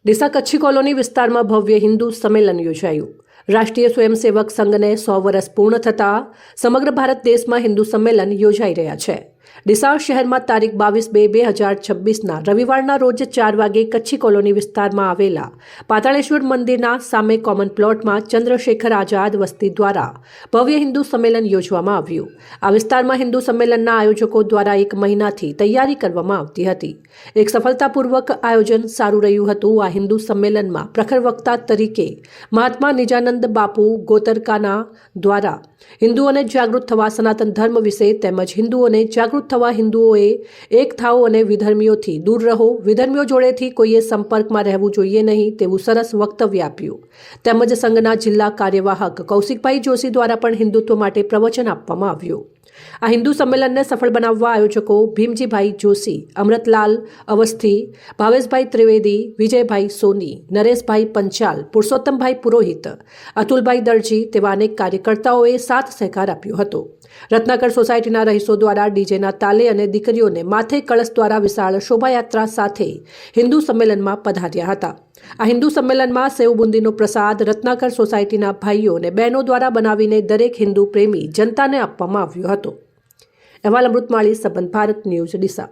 Deesa Kutchi colony વિસ્તારમાં ભવ્ય હિન્દુ સંમેલન યોજાયું। રાષ્ટ્રીય સ્વયંસેવક સંઘને 100 વર્ષ પૂર્ણ થતાં સમગ્ર ભારત દેશમાં હિન્દુ સંમેલન યોજાઈ રહ્યા છે। ડીસા શહેરમાં તારીખ 22/2/2026ના રવિવારના રોજ 4 વાગે કચ્છી કોલોની વિસ્તારમાં આવેલા પાતાળેશ્વર મંદિરના સામે કોમન પ્લોટમાં ચંદ્રશેખર આઝાદ વસ્તી દ્વારા ભવ્ય હિન્દુ સંમેલન યોજવામાં આવ્યું। આ વિસ્તારમાં હિન્દુ સંમેલનના આયોજકો દ્વારા 1 મહિનાથી તૈયારી કરવામાં આવતી હતી। એક સફળતાપૂર્વક આયોજન સારું રહ્યું હતું। આ હિન્દુ સંમેલનમાં પ્રખર વક્તા તરીકે મહાત્મા નિજાનંદ બાપુ ગોતરકાના દ્વારા હિન્દુઓને જાગૃત થવા સનાતન ધર્મ વિશે તેમજ હિન્દુઓને જાગૃત થવા હિન્દુઓએ એક થાઓ અને વિધર્મીઓથી દૂર રહો, વિધર્મીઓ જોડેથી કોઈએ સંપર્કમાં રહેવું જોઈએ નહીં તેવું સરસ વક્તવ્ય આપ્યું। તેમજ સંઘના જિલ્લા કાર્યવાહક કૌશિકભાઈ જોશી દ્વારા પણ હિન્દુત્વ માટે પ્રવચન આપવામાં આવ્યું। આ હિન્દુ સંમેલનને સફળ બનાવવા આયોજકો ભીમજીભાઈ જોશી, અમૃતલાલ અવસ્થી, ભાવેશભાઈ ત્રિવેદી, વિજયભાઈ સોની, નરેશભાઈ પંચાલ, પુરુષોત્તમભાઈ પુરોહિત, અતુલભાઈ દરજી તેવા અનેક કાર્યકર્તાઓએ સાથ સહકાર આપ્યો હતો। રત્નાકર સોસાયટીના રહીશો દ્વારા ડીજેના તાલે અને દીકરીઓને માથે કળશ દ્વારા વિશાળ શોભાયાત્રા સાથે હિન્દુ સંમેલનમાં પધાર્યા હતા। આ હિન્દુ સંમેલનમાં સેવ બુંદીનો પ્રસાદ રત્નાકર સોસાયટીના ભાઈઓ અને બહેનો દ્વારા બનાવીને દરેક હિન્દુ પ્રેમી જનતાને આપવામાં આવ્યો હતો। અહેવાલ અમૃતમાળી, સંબંધ ભારત ન્યૂઝ, ડીસા।